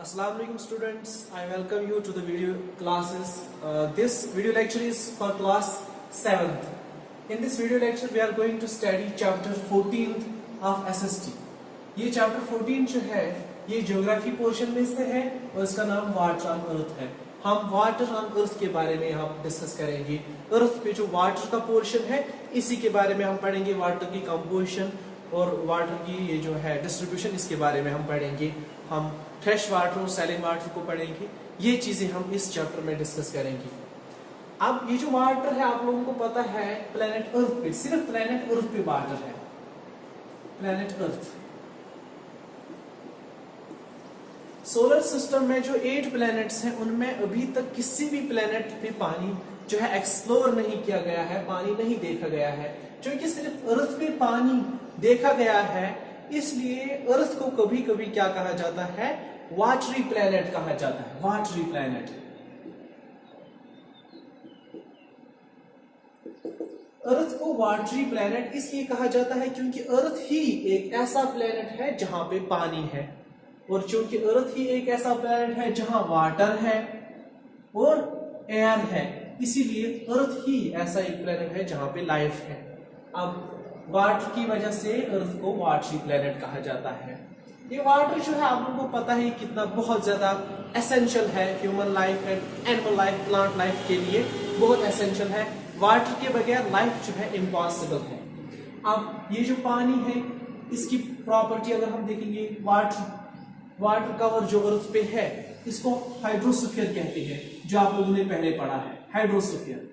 Assalamu alaikum students, I welcome you to the video classes. This video lecture is for class 7th. In this video lecture we are going to study chapter 14 of SST. ये chapter 14 जो है ये geography portion में से है और इसका नाम water on earth है. हम water on earth के बारे में हम डिस्कस करेंगे. earth पे जो water का portion है इसी के बारे में हम पढ़ेंगे. water की composition और वाटर की ये जो है डिस्ट्रीब्यूशन इसके बारे में हम पढ़ेंगे. हम फ्रेश वाटर और सैलिन वाटर को पढ़ेंगे. ये चीजें हम इस चैप्टर में डिस्कस करेंगे. अब ये जो वाटर है आप लोगों को पता है प्लेनेट अर्थ पे, सिर्फ प्लेनेट अर्थ पे वाटर है. प्लेनेट अर्थ सोलर सिस्टम में जो 8 प्लैनेट्स हैं उनमें अभी तक किसी भी प्लैनेट पे पानी जो है एक्सप्लोर नहीं किया गया है, पानी नहीं देखा गया है. क्योंकि सिर्फ अर्थ पे पानी देखा गया है इसलिए अर्थ को कभी कभी क्या कहा जाता है, वाटरी प्लैनेट कहा जाता है. Watery planet. अर्थ को वाटरी प्लैनेट इसलिए कहा जाता है क्योंकि अर्थ ही एक ऐसा प्लैनेट है जहां पे पानी है, और चूंकि अर्थ ही एक ऐसा प्लैनेट है जहां वाटर है और एयर है, इसीलिए अर्थ ही ऐसा एक प्लैनेट है जहां पे लाइफ है. अब वाटर की वजह से अर्थ को वाटरी प्लैनेट कहा जाता है. ये वाटर जो है आप लोगों को पता है कितना बहुत ज्यादा एसेंशियल है human life and animal life, plant life के लिए बहुत एसेंशियल है. वाटर के बगैर लाइफ जो है इम्पॉसिबल है. अब ये जो पानी है इसकी प्रॉपर्टी अगर हम देखेंगे, वाटर कवर जो अर्थ पे है इसको हाइड्रोस्फीयर कहते हैं, जो आप लोगों ने पहले पढ़ा है. हाइड्रोस्फीयर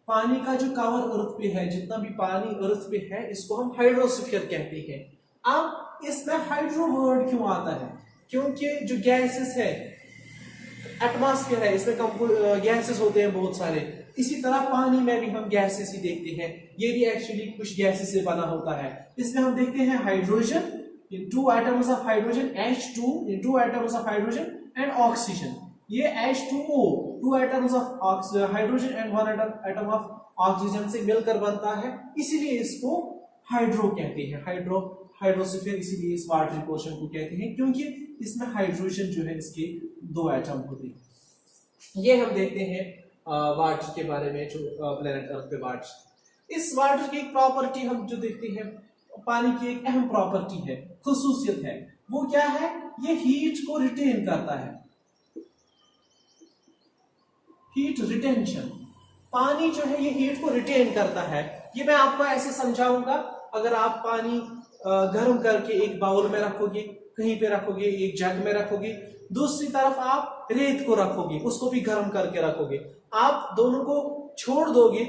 पानी का जो कवर अर्थ पे है, जितना भी पानी अर्थ पे है इसको हम हाइड्रोस्फीयर कहते हैं. अब इसमें हाइड्रो वर्ड क्यों आता है? क्योंकि जो गैसेस है, एटमॉस्फेयर है, इसमें गैसेस होते हैं बहुत सारे. इसी तरह पानी में भी हम गैसेस ही देखते हैं. ये भी एक्चुअली कुछ गैसेस से बना होता है. इसमें हम देखते हैं hydrogen, 2 atoms of hydrogen, H2 in 2 atoms of hydrogen and oxygen. ये H2O 2 atoms of hydrogen and 1 atom of oxygen से मिलकर बनता है, इसीलिए इसको हाइड्रो कहते हैं. हाइड्रोस्फीयर इसीलिए इस वाटरी पोर्शन को कहते हैं क्योंकि इसमें हाइड्रोजन जो है इसके 2 एटम होते हैं. ये हम देखते हैं वाटर के बारे में, जो प्लेनेट अर्थ पे वाटर. इस वाटर की एक प्रॉपर्टी हम जो देखते हैं, पानी की एक अहम प्रॉपर्टी है, खुसूसियत है. वो क्या है? ये हीट को रिटेन करता है. Heat retention. पानी जो है ये हीट को रिटेन करता है. ये मैं आपको ऐसे समझाऊंगा. अगर आप पानी गर्म करके एक बाउल में रखोगे, कहीं पे रखोगे, एक जग में रखोगे, दूसरी तरफ आप रेत को रखोगे, उसको भी गर्म करके रखोगे, आप दोनों को छोड़ दोगे,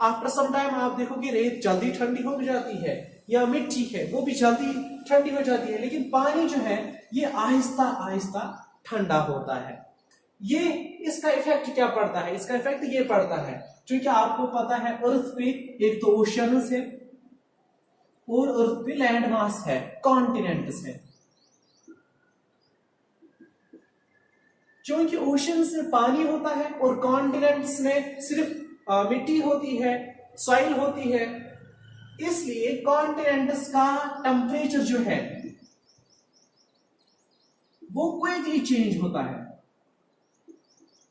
आफ्टर सम टाइम आप देखोगे रेत जल्दी ठंडी हो जाती है, या मिट्टी है वो भी जल्दी ठंडी हो जाती है. लेकिन पानी जो है ये आहिस्ता आहिस्ता ठंडा होता है. ये इसका इफेक्ट क्या पड़ता है? इसका इफेक्ट ये पड़ता है क्योंकि आपको पता है अर्थ पे एक तो ओशियंस है और अर्थ पे लैंड मास है, कॉन्टिनेंट्स है. क्योंकि ओशियंस में पानी होता है और कॉन्टिनेंट्स में सिर्फ मिट्टी होती है, सॉइल होती है, इसलिए कॉन्टिनेंट्स का टेम्परेचर जो है वो क्विकली चेंज होता है.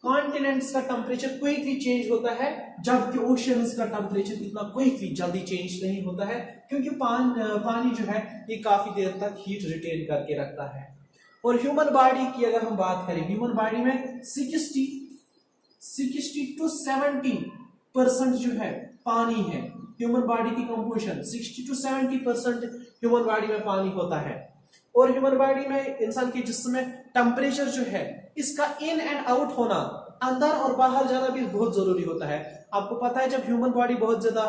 कॉन्टिनेंट्स का टेम्परेचर क्विकली चेंज होता है, जबकि ओशियंस का टेम्परेचर इतना क्विकली जल्दी चेंज नहीं होता है क्योंकि पानी जो है ये काफी देर तक हीट रिटेन करके रखता है. और ह्यूमन बॉडी की अगर हम बात करें, ह्यूमन बॉडी में 60 to 70% जो है पानी है. ह्यूमन बॉडी की कंपोजिशन 60 to 70% ह्यूमन बॉडी में पानी होता है. और ह्यूमन बॉडी में, इंसान के जिस्म में टेम्परेचर जो है इसका इन एंड आउट होना, अंदर और बाहर जाना भी बहुत जरूरी होता है. आपको पता है जब ह्यूमन बॉडी बहुत ज्यादा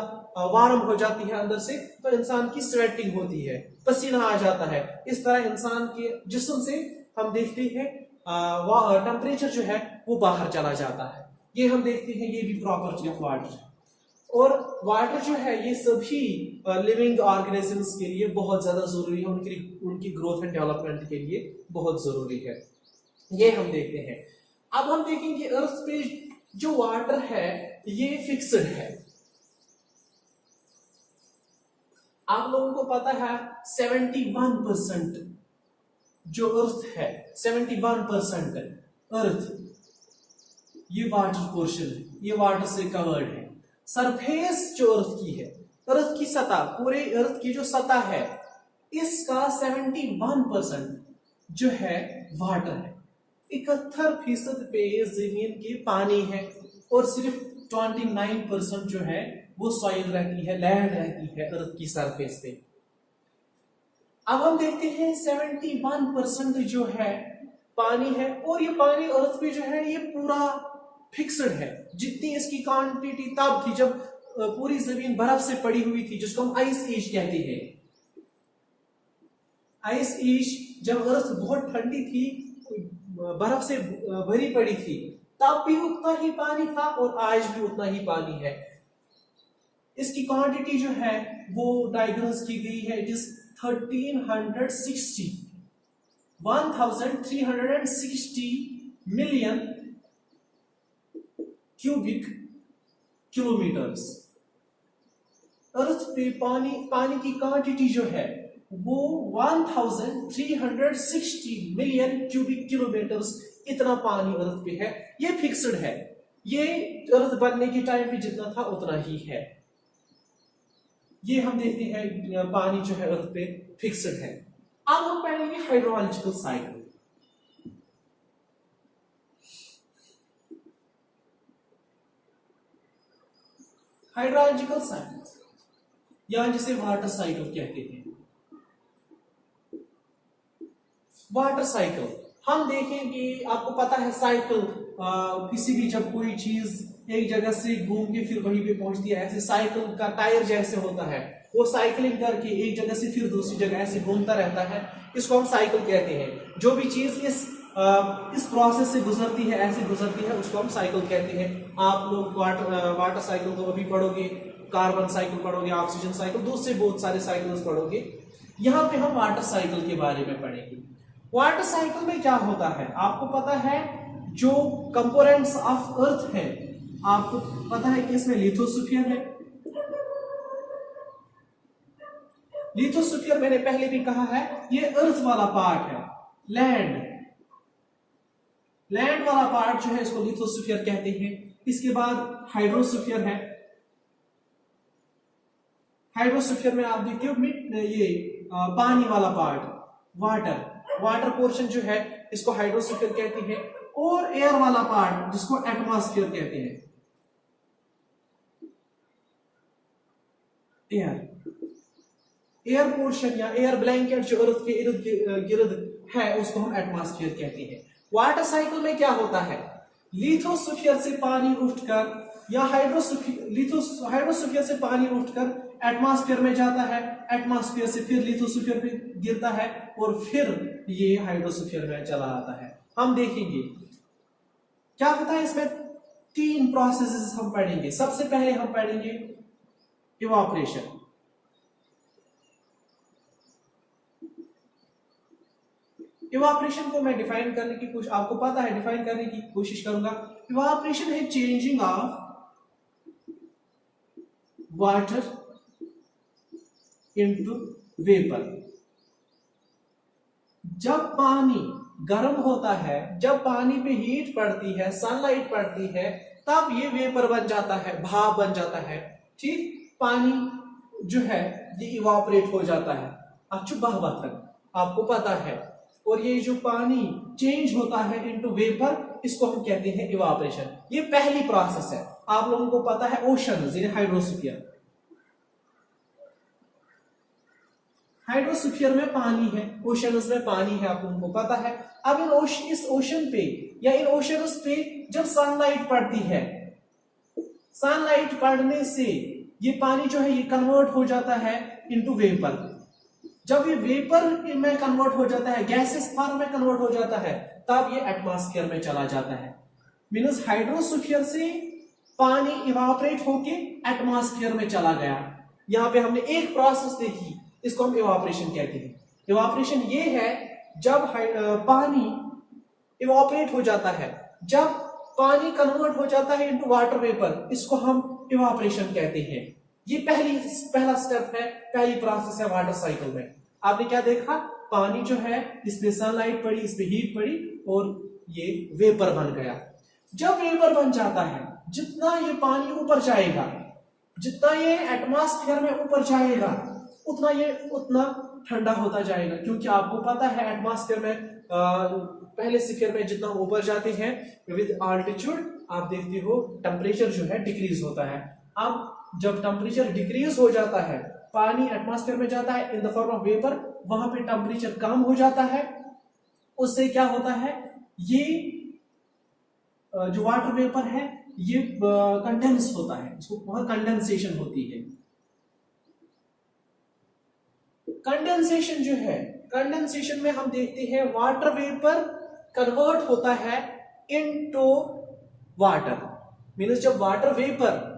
वार्म हो जाती है अंदर से तो इंसान की स्वेटिंग होती है, पसीना आ जाता है. इस तरह इंसान के जिस्म से हम देखते हैं टेम्परेचर जो है वो बाहर चला जाता है. ये हम देखते हैं, ये भी प्रॉपर्टी ऑफ वाटर. और वाटर जो है ये सभी लिविंग ऑर्गेनिजम्स के लिए बहुत ज्यादा जरूरी है, उनकी ग्रोथ एंड डेवलपमेंट के लिए बहुत जरूरी है. ये हम देखते हैं. अब हम देखेंगे अर्थ पे जो वाटर है ये फिक्स्ड है. आप लोगों को पता है 71% जो अर्थ है 71% अर्थ, ये वाटर पोर्शन है, ये वाटर से कवर्ड है। सरफेस जो अर्थ की है, अर्थ की सतह, पूरे अर्थ की जो सतह है, इसका 71% जो है वाटर है। 71% पे जमीन की पानी है और सिर्फ 29% जो है वो सॉइल रहती है, लैंड रहती है अर्थ की सरफेस पे। अब हम देखते हैं 71% जो है पानी है, और ये पानी अर्थ पे जो है ये पूरा फिक्स्ड है। जितनी इसकी क्वांटिटी तब थी जब पूरी जमीन बर्फ से पड़ी हुई थी, जिसको हम आइस एज कहते हैं। आइस एज जब अर्थ बहुत ठंडी थी, बर्फ से भरी पड़ी थी, तब भी उतना ही पानी था और आज भी उतना ही पानी है। इसकी क्वांटिटी जो है वो डायग्नोज की गई है, it is 1360 million cubic kilometres. Earth पे पानी की क्वांटिटी जो है वो 1360 मिलियन क्यूबिक किलोमीटर्स, इतना पानी अर्थ पे है। ये फिक्स्ड है, ये अर्थ बनने के टाइम पे जितना था उतना ही है। ये हम देखते हैं पानी जो है अर्थ पे फिक्स्ड है। अब हम पढ़ेंगे हाइड्रोलॉजिकल साइकिल। हाइड्रोलॉजिकल साइकिल या जिसे वाटर साइकिल कहते हैं। वाटर साइकिल हम देखेंगे, आपको पता है साइकिल किसी भी जब कोई चीज एक जगह से घूम के फिर वहीं पे पहुंचती है, ऐसे साइकिल का टायर जैसे होता है, वो साइकिलिंग करके एक जगह से फिर दूसरी जगह ऐसे घूमता रहता है, इसको हम साइकिल कहते हैं। जो भी चीज इस प्रोसेस से गुजरती है, ऐसे गुजरती है, उसको हम साइकिल कहते हैं। आप लोग वाटर साइकिल तो अभी पढ़ोगे, कार्बन साइकिल पढ़ोगे, ऑक्सीजन साइकिल, दूसरे बहुत सारे साइकिल्स पढ़ोगे। यहाँ पे हम वाटर साइकिल के बारे में पढ़ेंगे। वाटर साइकिल में क्या होता है, आपको पता है जो कंपोनेंट्स ऑफ अर्थ है, आपको पता है कि इसमें लिथोस्फीयर है। लिथोस्फीयर मैंने पहले भी कहा है, ये अर्थ वाला पार्ट है। लैंड वाला पार्ट जो है इसको लिथोस्फीयर कहते हैं। इसके बाद हाइड्रोस्फीयर है। हाइड्रोस्फीयर में आप देखते हो ये पानी वाला पार्ट, वाटर पोर्शन जो है इसको हाइड्रोस्फीयर कहते हैं, और एयर वाला पार्ट जिसको एटमॉस्फेयर कहते हैं। एयर पोर्शन या एयर ब्लैंकेट जो अर्थ के इर्द गिर्द है उसको हम एटमॉस्फेयर कहते हैं। वाटर साइकिल में क्या होता है, लिथोस्फीयर से पानी उठकर या हाइड्रोस्फीयर से पानी उठकर एटमॉस्फेयर में जाता है, एटमॉस्फेयर से फिर लिथोस्फीयर पे गिरता है और फिर ये हाइड्रोस्फीयर में चला आता है। हम देखेंगे क्या होता है इसमें। 3 प्रोसेसेस हम पढ़ेंगे। सबसे पहले हम पढ़ेंगे इवापोरेशन। इवापोरेशन को मैं डिफाइन करने की कोशिश, आपको पता है, डिफाइन करने की कोशिश करूंगा। इवापोरेशन है changing of water into vapour. जब पानी गर्म होता है, जब पानी पे हीट पड़ती है, सनलाइट पड़ती है, तब ये वेपर बन जाता है, भाप बन जाता है। ठीक, पानी जो है ये इवापोरेट हो जाता है, आपको पता है। और ये जो पानी चेंज होता है इनटू वेपर, इसको हम कहते हैं इवापोरेशन। ये पहली प्रोसेस है। आप लोगों को पता है ओशन यानी हाइड्रोस्फीयर, हाइड्रोस्फीयर में पानी है, ओशंस में पानी है, आप लोगों को पता है। अब इस ओशन पे या इन ओशंस पे जब सनलाइट पड़ती है, सनलाइट पड़ने से ये पानी जो है ये कन्वर्ट हो जाता है इनटू वेपर। जब ये वेपर में कन्वर्ट हो जाता है, गैसेस फॉर्म में कन्वर्ट हो जाता है, तब ये एटमॉस्फेयर में चला जाता है। मींस हाइड्रोस्फीयर से पानी इवापोरेट होके एटमॉस्फेयर में चला गया। यहां पे हमने एक प्रोसेस देखी, इसको हम इवापोरेशन कहते हैं। इवापोरेशन ये है जब पानी इवापोरेट हो जाता है, जब पानी कन्वर्ट हो जाता है इनटू वाटर वेपर, इसको हम इवापोरेशन कहते हैं। ये पहला स्टेप है, पहली प्रोसेस है वाटर साइकिल में। आपने क्या देखा, पानी जो है इसमें सनलाइट पड़ी, इसमें हीट पड़ी और ये वेपर बन गया। जब वेपर बन जाता है, जितना ये पानी ऊपर जाएगा, जितना ये एटमॉस्फेयर में ऊपर जाएगा, उतना ठंडा होता जाएगा। क्योंकि आपको पता है एटमॉस्फेयर में पहले स्फीयर में जितना ऊपर जाते हैं विद आल्टीट्यूड आप देखते हो टेम्परेचर जो है डिक्रीज होता है। अब जब टेम्परेचर डिक्रीज हो जाता है, पानी एटमॉस्फेयर में जाता है in the form of vapour, वहां पे टेम्परेचर कम हो जाता है। उससे क्या होता है, ये जो वाटर वेपर है ये कंडेंस होता है, इसको वहां कंडेंसेशन होती है। कंडेंसेशन जो है, कंडेंसेशन में हम देखते हैं वाटर वेपर कन्वर्ट होता है इनटू वाटर। मींस जब वाटर वेपर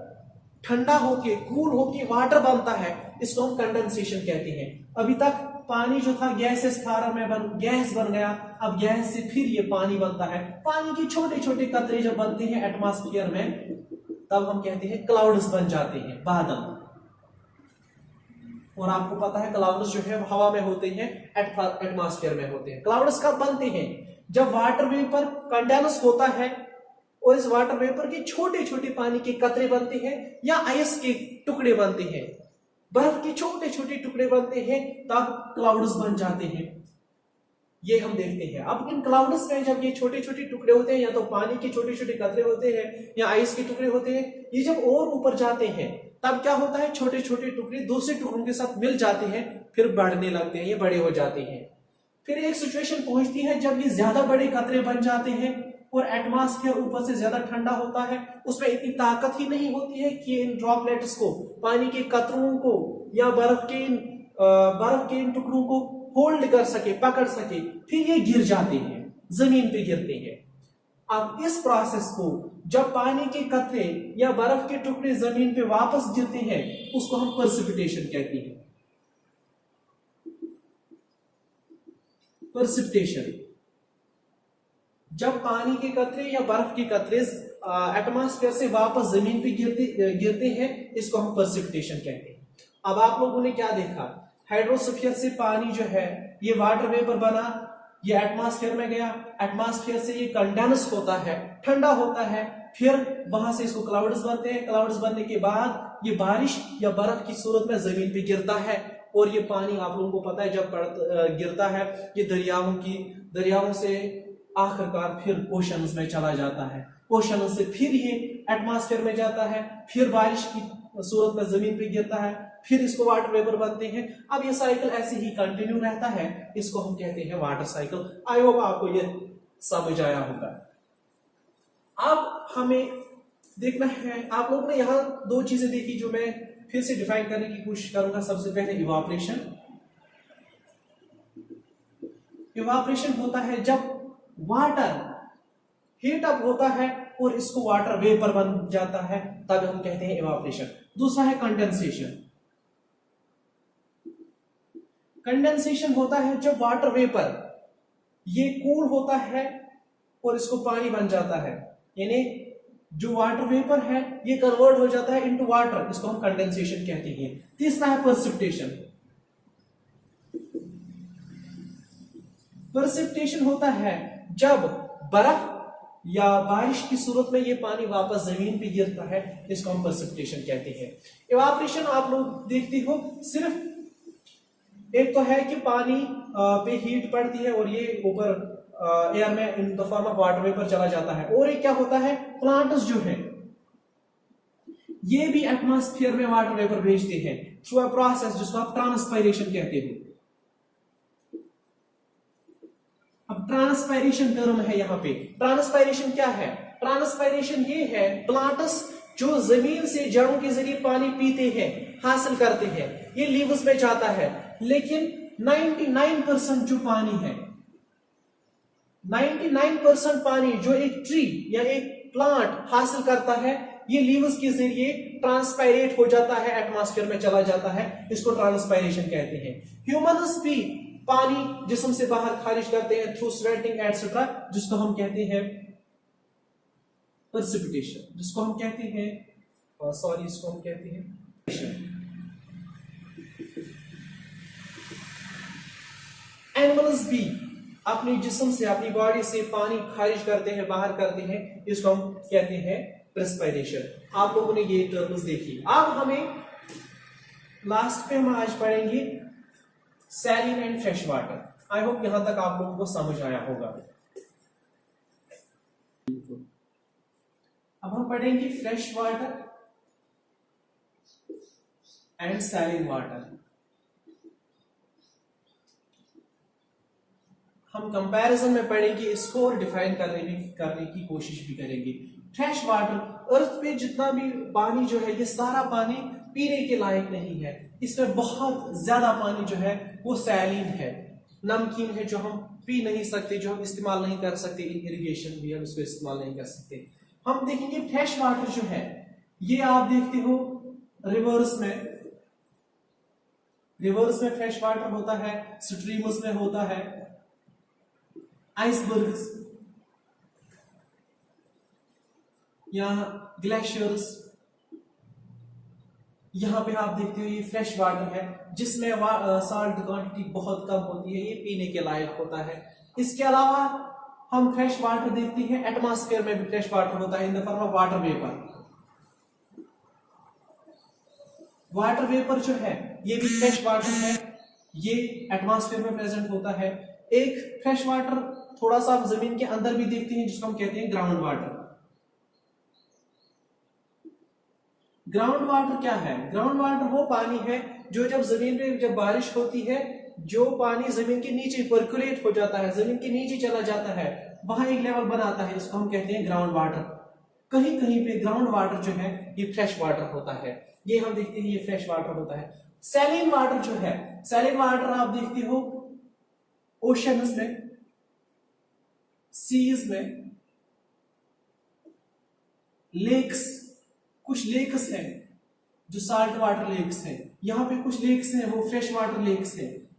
ठंडा होके कूल होके वाटर बनता है, इसको हम कंडेंसेशन कहते हैं। अभी तक पानी जो था गैसेस फॉर्म में गैस बन गया, अब गैस से फिर ये पानी बनता है। पानी के छोटे छोटे कतरे जब बनते हैं एटमॉस्फेयर में, तब हम कहते हैं क्लाउड्स बन जाते हैं, बादल। और आपको पता है क्लाउड्स जो है हवा में होते हैं, एटमॉस्फेयर में होते हैं। क्लाउड्स कब बनते हैं, जब वाटर वेपर कंडेंस होता है और इस वाटर वेपर के छोटे छोटे पानी के कतरे बनते हैं या आइस के टुकड़े बनते हैं, बर्फ के छोटे छोटे टुकड़े बनते हैं, तब क्लाउड्स बन जाते हैं। ये हम देखते हैं। अब इन क्लाउड्स में जब ये छोटे छोटे टुकड़े होते हैं, या तो पानी के छोटे छोटे कतरे होते हैं या आइस के टुकड़े होते हैं, ये जब और ऊपर जाते हैं तब क्या होता है, छोटे छोटे टुकड़े दूसरे टुकड़ों के साथ मिल जाते हैं, फिर बढ़ने लगते हैं, ये बड़े हो जाते हैं। फिर एक सिचुएशन पहुंचती है जब ये ज्यादा बड़े कतरे बन जाते हैं और एटमॉस्फेयर ऊपर से ज्यादा ठंडा होता है, उसमें इतनी ताकत ही नहीं होती है कि इन ड्रॉपलेट्स को, पानी के कतरों को या बर्फ के इन टुकड़ों को होल्ड कर सके, पकड़ सके, फिर ये गिर जाते हैं, जमीन पे गिरते हैं। अब इस प्रोसेस को जब पानी के कतरे या बर्फ के टुकड़े जमीन पे वापस गिरते हैं, उसको हम प्रेसिपिटेशन कहते हैं। प्रेसिपिटेशन, जब पानी के कतरे या बर्फ के कतरे एटमॉस्फेयर से वापस जमीन पे गिरते हैं, इसको हम प्रेसिपिटेशन कहते हैं। अब आप लोगों ने क्या देखा, हाइड्रोस्फीयर से पानी जो है ये वाटर वेपर बना, ये एटमॉस्फेयर में गया, एटमॉस्फेयर से ये कंडेंस होता है, ठंडा होता है, फिर वहां से इसको क्लाउड्स बनते हैं। क्लाउड्स बनने के बाद ये बारिश या बर्फ की सूरत में जमीन पे गिरता है, और ये पानी आप लोगों को पता है जब गिरता है ये दरियाओं से आखिरकार फिर ओशंस में चला जाता है, ओशन से फिर ये एटमॉस्फेयर में जाता है, फिर बारिश की सूरत में जमीन पे गिरता है, फिर इसको वाटर वेपर बनते हैं। अब ये साइकिल ऐसे ही कंटिन्यू रहता है, इसको हम कहते हैं वाटर साइकिल। आई होप आपको ये समझ आया होगा। अब हमें देखना है, आप लोगों ने यहाँ दो चीजें देखी जो मैं फिर से डिफाइन करने की कोशिश करूंगा। सबसे पहले इवापोरेशन। इवापोरेशन होता है जब वाटर हीट अप होता है और इसको वाटर वेपर बन जाता है, तब हम कहते हैं इवापोरेशन। दूसरा है कंडेंसेशन। कंडेंसेशन होता है जब वाटर वेपर ये कूल होता है और इसको पानी बन जाता है, यानी जो वाटर वेपर है ये कन्वर्ट हो जाता है इनटू वाटर, इसको हम कंडेंसेशन कहते हैं। तीसरा है प्रेसिपिटेशन। प्रेसिपिटेशन होता है जब बर्फ या बारिश की सूरत में ये पानी वापस जमीन पे गिरता है, इसको हम प्रेसिपिटेशन कहते हैं। इवापोरेशन आप लोग देखते हो, सिर्फ एक तो है कि पानी पे हीट पड़ती है और ये ऊपर एयर में in the form of water vapour चला जाता है, और एक क्या होता है, प्लांट्स जो है ये भी एटमॉस्फेयर में वाटर वेपर भेजते हैं थ्रू अ प्रोसेस जिसको आप ट्रांसपायरेशन कहते हैं। अब ट्रांसपायरेशन टर्म है यहाँ पे। ट्रांसपायरेशन क्या है, ट्रांसपायरेशन ये है प्लांट्स जो जमीन से जड़ों के जरिए पानी पीते हैं, हासिल करते हैं, ये लीव्स में जाता है, लेकिन 99% जो पानी है, 99% पानी जो एक ट्री या एक प्लांट हासिल करता है, ये लीव्स के जरिए ट्रांसपायरेट हो जाता है, एटमॉस्फेयर में चला जाता है, इसको ट्रांसपायरेशन कहते हैं। ह्यूमन्स भी पानी जिस्म से बाहर खारिज करते हैं थ्रू स्वेटिंग एटसेट्रा, जिसको हम कहते हैं प्रेसिपिटेशन, जिसको हम कहते हैं इसको हम कहते हैं एनिमल्स भी अपने जिस्म से, अपनी बॉडी से पानी खारिज करते हैं, बाहर करते हैं, इसको हम कहते हैं प्रेस्पिरेशन। आप लोगों ने ये टर्म्स देखी। अब हमें लास्ट पे हम आज पढ़ेंगे saline and fresh water. I hope यहां तक आप लोगों को समझ आया होगा। अब हम पढ़ेंगे फ्रेश वाटर एंड सैलिन वाटर। हम कंपैरिजन में पढ़ेंगे इसको और डिफाइन करने की कोशिश भी करेंगे। फ्रेश वाटर, अर्थ पे जितना भी पानी जो है, ये सारा पानी पीने के लायक नहीं है। इसमें बहुत ज्यादा पानी जो है वो सैलिन है, नमकीन है, जो हम पी नहीं सकते, जो हम इस्तेमाल नहीं कर सकते। इरिगेशन भी हम इसको इस्तेमाल नहीं कर सकते। हम देखेंगे फ्रेश वाटर जो है, ये आप देखते हो रिवर्स में फ्रेश वाटर होता है, स्ट्रीम्स में होता है, आइसबर्ग्स या ग्लेशियर्स, यहां पे आप देखते हो ये फ्रेश वाटर है जिसमें साल्ट क्वांटिटी बहुत कम होती है, ये पीने के लायक होता है। इसके अलावा हम फ्रेश वाटर देखते हैं एटमॉस्फेयर में भी फ्रेश वाटर होता है in the form of water vapour. Water vapour जो है ये भी फ्रेश वाटर है, ये एटमॉस्फेयर में प्रेजेंट होता है। एक फ्रेश वाटर थोड़ा सा आप जमीन के अंदर भी देखते हैं जिसको हम कहते हैं ग्राउंड वाटर। ग्राउंड वाटर क्या है? ग्राउंड वाटर वो पानी है जो जब जमीन पे जब बारिश होती है, जो पानी जमीन के नीचे पर्कुलेट हो जाता है, जमीन के नीचे चला जाता है, वहां एक लेवल बनाता है, इसको हम कहते हैं ग्राउंड वाटर। कहीं कहीं पे ग्राउंड वाटर जो है ये फ्रेश वाटर होता है, ये हम देखते हैं ये फ्रेश वाटर होता है। सैलिन वाटर जो है, सैलिन वाटर आप देखते हो ओशंस में, सीज में, लेक्स, कुछ लेक्स हैं जो साल्ट वाटर लेक्स हैं, यहाँ पे कुछ लेक्स हैं वो फ्रेश वाटर लेक्स हैं,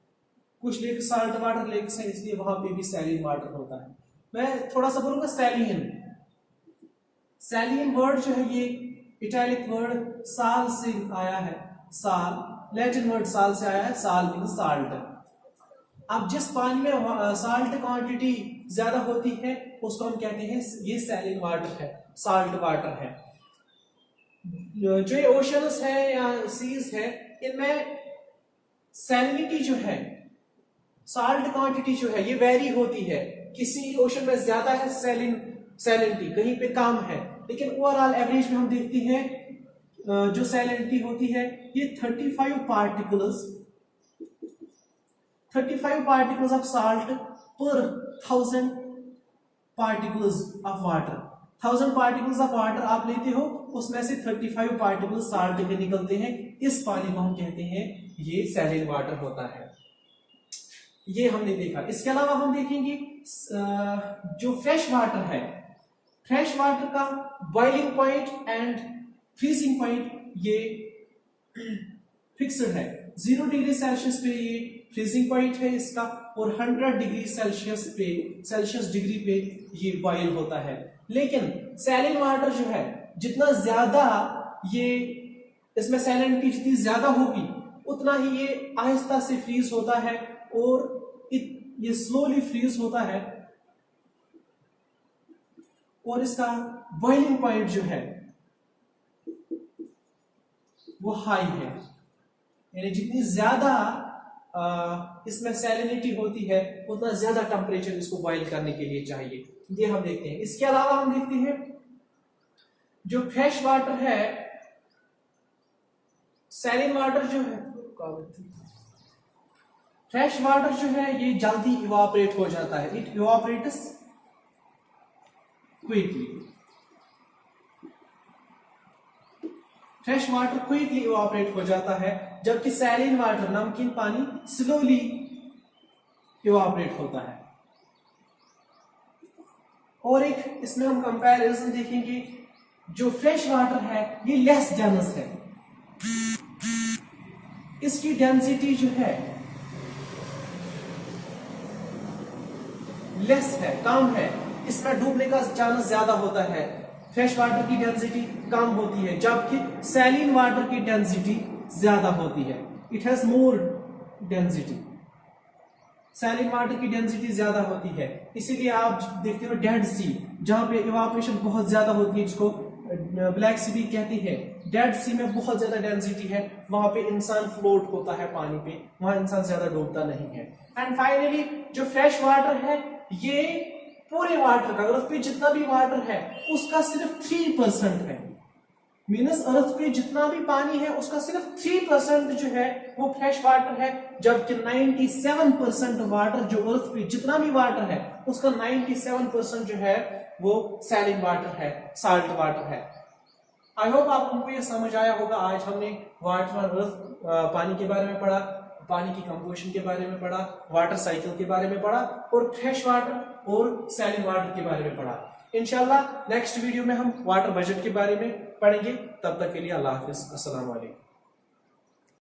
कुछ लेक्स साल्ट वाटर लेक्स हैं, इसलिए वहां पे भी सैलिन वाटर होता है। मैं थोड़ा सा बोलूंगा सैलियन। सैलियन वर्ड जो है ये इटैलिक वर्ड साल से आया है, साल, लैटिन वर्ड साल से आया है, साल मीन्स साल्ट। अब जिस पानी में साल्ट क्वांटिटी ज्यादा होती है उसको हम कहते हैं ये सैलिन वाटर है, साल्ट वाटर है। जो ये ओशंस है या सीज है, इनमें सैलिनिटी जो है, साल्ट क्वांटिटी जो है ये वेरी होती है। किसी ओशन में ज्यादा है सैलिनिटी, कहीं पे कम है, लेकिन ओवरऑल एवरेज में हम देखते हैं जो सैलिनिटी होती है ये 35 पार्टिकल्स ऑफ साल्ट पर 1000 particles of water. 1000 particles of water आप लेते हो, उसमें से 35 पार्टिकल्स साल्ट के निकलते हैं। इस पानी को हम कहते हैं ये सैलिन वाटर होता है। ये हमने देखा। इसके अलावा हम देखेंगे जो फ्रेश वाटर है, फ्रेश वाटर का boiling point and freezing point ये फिक्स्ड है। 0 डिग्री सेल्सियस पे ये फ्रीजिंग पॉइंट है इसका, और 100 डिग्री सेल्सियस डिग्री पे ये बॉयल होता है। लेकिन सैलिन वाटर जो है, जितना ज्यादा ये इसमें सैलिनिटी जितनी ज्यादा होगी उतना ही ये आहिस्ता से फ्रीज होता है, और ये स्लोली फ्रीज होता है, और इसका बॉइलिंग पॉइंट जो है वो हाई है। यानी जितनी ज्यादा इसमें सैलिनिटी होती है उतना ज्यादा टेम्परेचर इसको बॉइल करने के लिए चाहिए। ये हम देखते हैं। इसके अलावा हम देखते हैं जो फ्रेश वाटर है, सैलिन वाटर जो है, फ्रेश वाटर जो है ये जल्दी इवापोरेट हो जाता है, it evaporates quickly. Fresh water quickly evaporate हो जाता है, जबकि सैलिन वाटर, नमकीन पानी, स्लोली इवापोरेट होता है। और एक इसमें हम कंपैरिजन देखेंगे, जो फ्रेश वाटर है ये लेस डेंस है, इसकी डेंसिटी जो है लेस है, कम है, इसमें डूबने का चांस ज्यादा होता है। फ्रेश वाटर की डेंसिटी कम होती है, जबकि सैलिन वाटर की डेंसिटी ज्यादा होती है। It has more density. Saline water की डेंसिटी ज्यादा होती है, इसीलिए आप देखते हो डेड सी जहां पे इवापोरेशन बहुत ज्यादा होती है, जिसको ब्लैक सी भी कहती है, डेड सी में बहुत ज्यादा डेंसिटी है, वहां पे इंसान फ्लोट होता है पानी पे, वहां इंसान ज्यादा डूबता नहीं है। एंड फाइनली जो फ्रेश वाटर है, ये पूरे वाटर का, अर्थ पे जितना भी वाटर है उसका सिर्फ 3% है। मीनस अर्थ पे जितना भी पानी है उसका सिर्फ 3% जो है वो फ्रेश वाटर है, जबकि 97% वाटर जो अर्थ पे जितना भी वाटर है उसका 97% जो है वो सैलिन वाटर है, साल्ट वाटर है। आई होप आपको ये समझ आया होगा। आज हमने वाटर और अर्थ, पानी के बारे में पढ़ा, पानी की कंपोजिशन के बारे में पढ़ा, वाटर साइकिल के बारे में पढ़ा और फ्रेश वाटर और सैलिन वाटर के बारे में पढ़ा। इंशाल्लाह नेक्स्ट वीडियो में हम वाटर बजट के बारे में पढ़ेंगे। तब तक के लिए अल्लाह हाफिज, अस्सलाम वालेकुम।